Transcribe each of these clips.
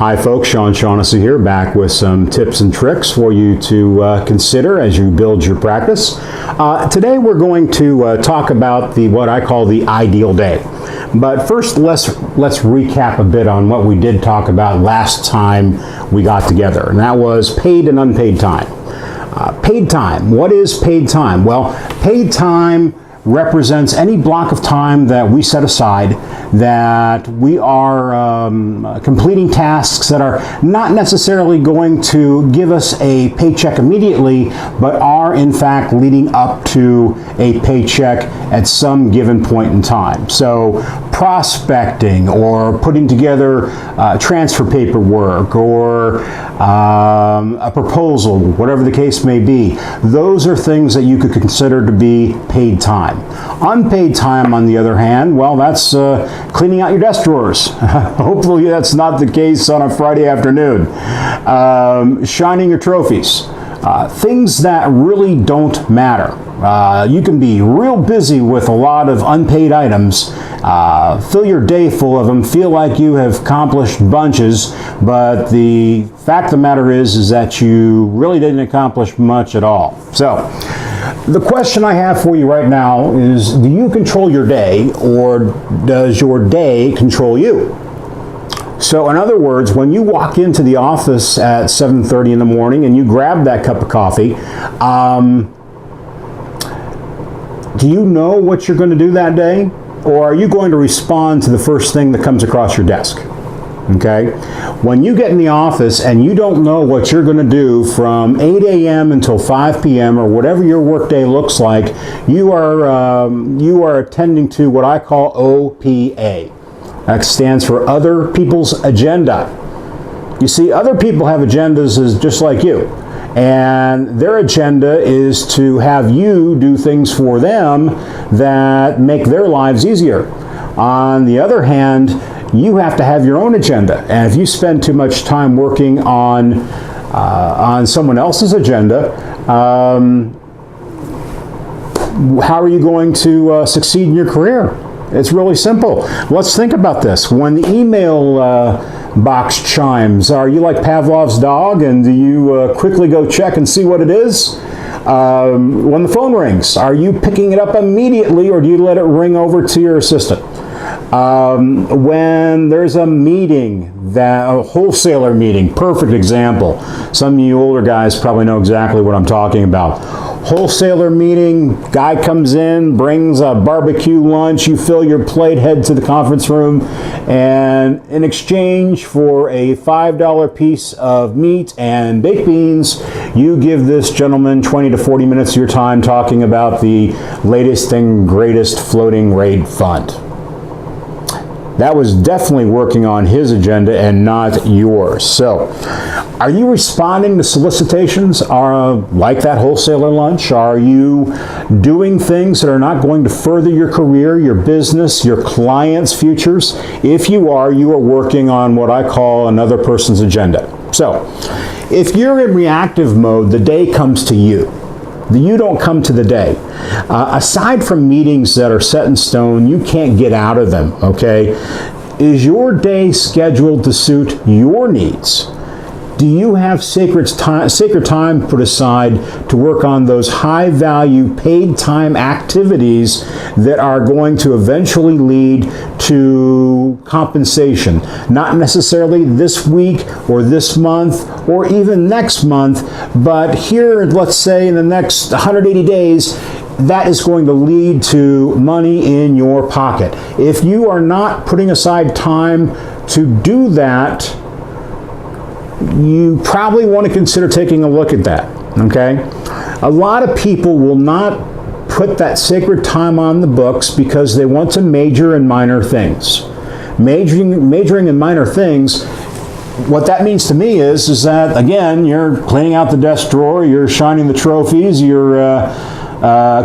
Hi folks, Sean Shaughnessy here, back with some tips and tricks for you to consider as you build your practice. Today we're going to talk about what I call the ideal day. But first let's recap a bit on what we did talk about last time we got together, and that was paid and unpaid time. Paid time. What is paid time? Well, paid time represents any block of time that we set aside that we are completing tasks that are not necessarily going to give us a paycheck immediately, but are in fact leading up to a paycheck at some given point in time. So prospecting or putting together transfer paperwork or a proposal, whatever the case may be, those are things that you could consider to be paid time. Unpaid time, on the other hand, well, that's cleaning out your desk drawers. Hopefully that's not the case on a Friday afternoon. Shining your trophies. Things that really don't matter. You can be real busy with a lot of unpaid items, fill your day full of them, feel like you have accomplished bunches, but the fact of the matter is that you really didn't accomplish much at all. So, the question I have for you right now is, do you control your day, or does your day control you? So in other words, when you walk into the office at 7:30 in the morning and you grab that cup of coffee, do you know what you're going to do that day? Or are you going to respond to the first thing that comes across your desk? Okay? When you get in the office and you don't know what you're going to do from 8 a.m. until 5 p.m. or whatever your workday looks like, you are attending to what I call OPA. That stands for Other People's Agenda. You see, other people have agendas just like you. And their agenda is to have you do things for them that make their lives easier. On the other hand, you have to have your own agenda. And if you spend too much time working on someone else's agenda, how are you going to succeed in your career? It's really simple. Let's think about this. When the email box chimes, are you like Pavlov's dog, and do you quickly go check and see what it is? When the phone rings, are you picking it up immediately, or do you let it ring over to your assistant? When there's a meeting, a wholesaler meeting, perfect example. Some of you older guys probably know exactly what I'm talking about. Wholesaler meeting, guy comes in, brings a barbecue lunch, you fill your plate, head to the conference room, and in exchange for a $5 piece of meat and baked beans, you give this gentleman 20 to 40 minutes of your time talking about the latest and greatest floating rate fund. That was definitely working on his agenda and not yours. So, are you responding to solicitations like that wholesaler lunch? Are you doing things that are not going to further your career, your business, your clients' futures? If you are working on what I call another person's agenda. So, if you're in reactive mode, the day comes to you. You don't come to the day. Aside from meetings that are set in stone, you can't get out of them, okay? Is your day scheduled to suit your needs? Do you have sacred time put aside to work on those high-value paid time activities that are going to eventually lead to compensation? Not necessarily this week or this month or even next month, but here, let's say in the next 180 days, that is going to lead to money in your pocket. If you are not putting aside time to do that, you probably want to consider taking a look at that, okay? A lot of people will not put that sacred time on the books because they want to major in minor things. Majoring in minor things, what that means to me is that, again, you're cleaning out the desk drawer, you're shining the trophies, you're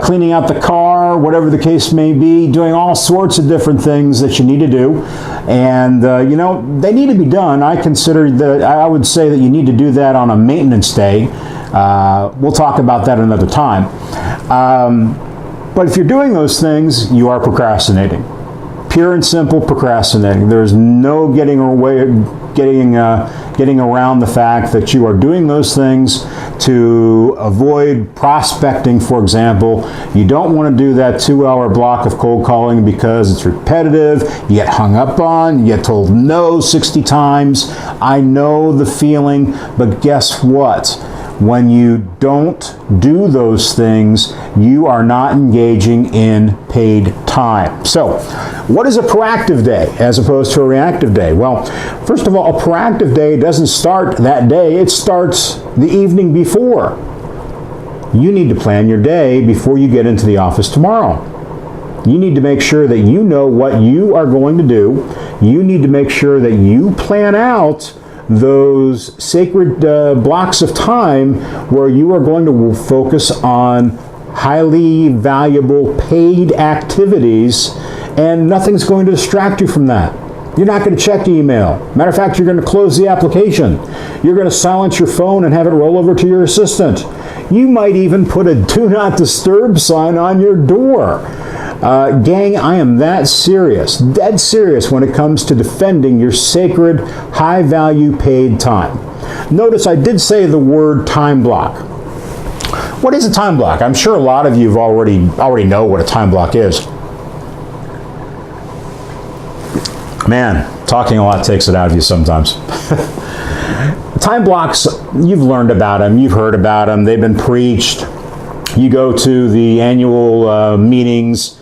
cleaning out the car, whatever the case may be, doing all sorts of different things that you need to do. And, they need to be done. I would say that you need to do that on a maintenance day. We'll talk about that another time. But if you're doing those things, you are procrastinating. Pure and simple procrastinating. There's no getting around the fact that you are doing those things to avoid prospecting, for example. You don't want to do that 2-hour block of cold calling because it's repetitive, you get hung up on, you get told no 60 times. I know the feeling, but guess what? When you don't do those things, you are not engaging in paid time. So, what is a proactive day as opposed to a reactive day? Well, first of all, a proactive day doesn't start that day, it starts the evening before. You need to plan your day before you get into the office tomorrow. You need to make sure that you know what you are going to do. You need to make sure that you plan out those sacred blocks of time where you are going to focus on highly valuable paid activities, and nothing's going to distract you from that. You're not going to check email. Matter of fact, you're going to close the application. You're going to silence your phone and have it roll over to your assistant. You might even put a do not disturb sign on your door. Gang, I am that serious, dead serious when it comes to defending your sacred, high-value paid time. Notice I did say the word time block. What is a time block? I'm sure a lot of you already know what a time block is. Man, talking a lot takes it out of you sometimes. Time blocks, you've learned about them, you've heard about them, they've been preached. You go to the annual meetings,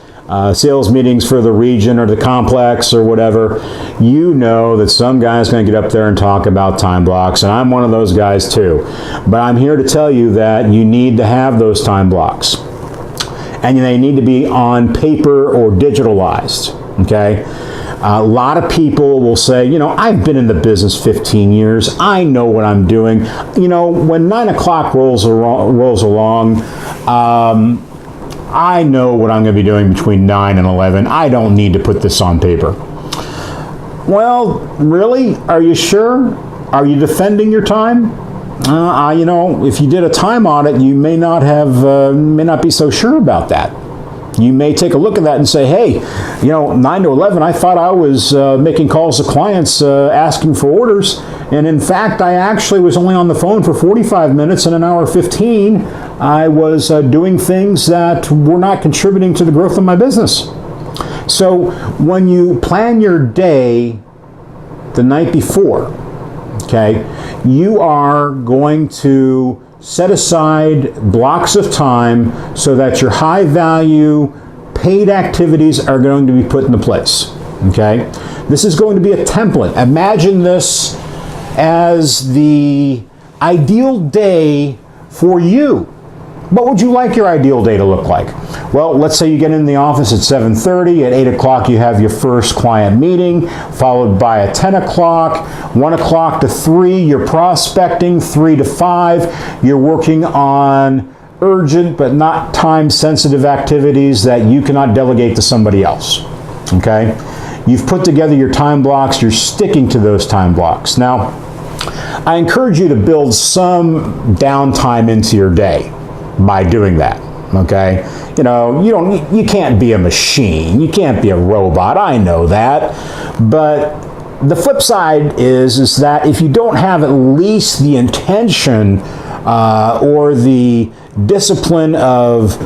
sales meetings for the region or the complex or whatever, you know that some guy's going to get up there and talk about time blocks, and I'm one of those guys too. But I'm here to tell you that you need to have those time blocks. And they need to be on paper or digitalized, okay? A lot of people will say, you know, I've been in the business 15 years. I know what I'm doing. You know, when 9 o'clock rolls along, I know what I'm going to be doing between 9 and 11. I don't need to put this on paper. Well, really? Are you sure? Are you defending your time? You know, if you did a time audit, you may not be so sure about that. You may take a look at that and say, hey, you know, 9 to 11, I thought I was making calls to clients asking for orders. And in fact, I actually was only on the phone for 45 minutes, and an hour 15, I was doing things that were not contributing to the growth of my business. So when you plan your day the night before, okay, you are going to set aside blocks of time so that your high value paid activities are going to be put into place. Okay? This is going to be a template. Imagine this as the ideal day for you. What would you like your ideal day to look like? Well, let's say you get in the office at 7:30, at 8 o'clock you have your first client meeting, followed by a 10 o'clock, 1 o'clock to 3, you're prospecting, 3 to 5, you're working on urgent but not time-sensitive activities that you cannot delegate to somebody else, okay? You've put together your time blocks, you're sticking to those time blocks. Now, I encourage you to build some downtime into your day by doing that, okay? You know, you can't be a machine, you can't be a robot, I know that, but the flip side is that if you don't have at least the intention or the discipline of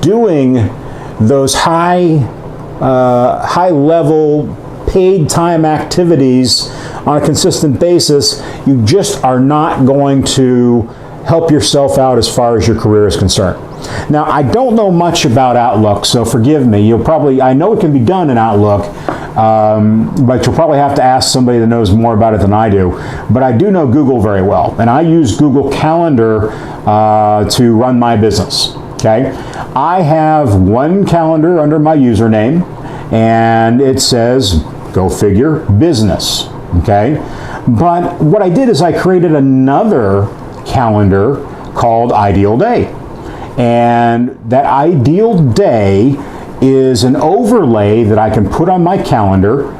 doing those high level paid time activities on a consistent basis, you just are not going to help yourself out as far as your career is concerned. Now, I don't know much about Outlook, so forgive me. I know it can be done in Outlook, but you'll probably have to ask somebody that knows more about it than I do. But I do know Google very well, and I use Google Calendar to run my business, okay? I have one calendar under my username, and it says, go figure, business, okay? But what I did is I created another calendar called Ideal Day. And that ideal day is an overlay that I can put on my calendar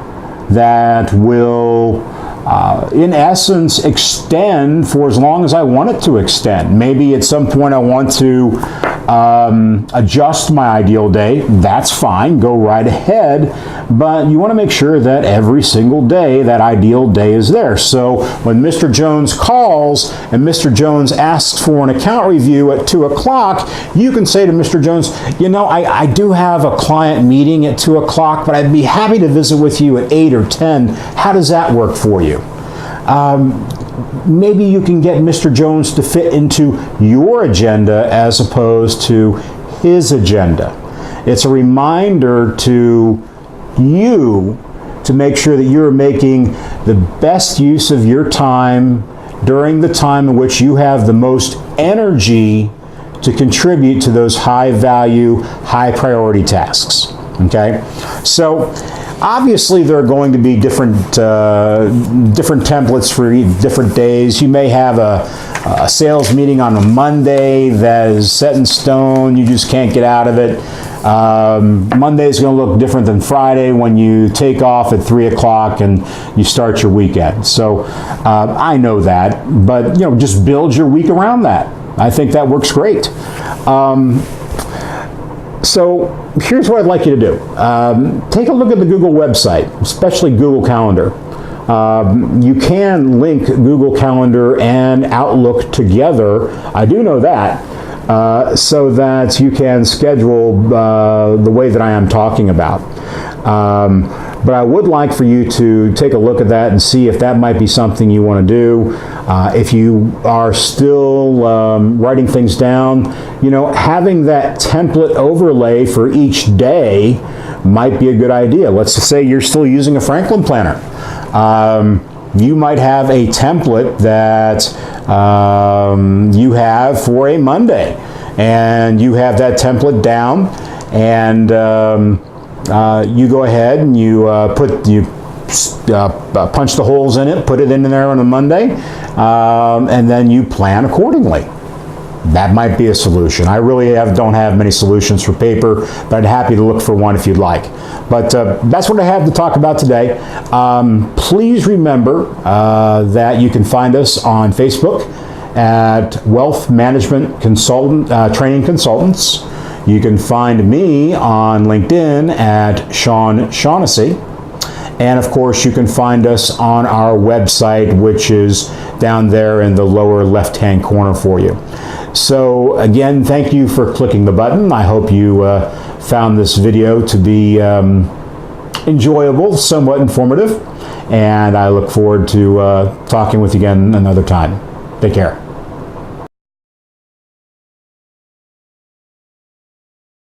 that will, in essence, extend for as long as I want it to extend. Maybe at some point I want to adjust my ideal day, that's fine, go right ahead, but you want to make sure that every single day that ideal day is there. So when Mr. Jones calls and Mr. Jones asks for an account review at 2 o'clock, you can say to Mr. Jones, you know, I do have a client meeting at 2 o'clock, but I'd be happy to visit with you at 8 or 10. How does that work for you? Maybe you can get Mr. Jones to fit into your agenda as opposed to his agenda. It's a reminder to you to make sure that you're making the best use of your time during the time in which you have the most energy to contribute to those high value, high priority tasks. Okay? So obviously there are going to be different templates for different days. You may have a sales meeting on a Monday that is set in stone. You just can't get out of it. Monday is going to look different than Friday when you take off at 3 o'clock and you start your weekend. So I know that, but you know, just build your week around that. I think that works great. So here's what I'd like you to do. Take a look at the Google website, especially Google Calendar. You can link Google Calendar and Outlook together. I do know that. So that you can schedule the way that I am talking about. But I would like for you to take a look at that and see if that might be something you want to do. If you are still writing things down, you know, having that template overlay for each day might be a good idea. Let's just say you're still using a Franklin planner. You might have a template that you have for a Monday, and you have that template down, and you go ahead and you punch the holes in it, put it in there on a Monday, and then you plan accordingly. That might be a solution. I really don't have many solutions for paper, but I'd happy to look for one if you'd like. But that's what I have to talk about today. Please remember that you can find us on Facebook at Wealth Management Training Consultants. You can find me on LinkedIn at Sean Shaughnessy. And of course, you can find us on our website, which is down there in the lower left-hand corner for you. So again, thank you for clicking the button. I hope you found this video to be enjoyable, somewhat informative, and I look forward to talking with you again another time. Take care.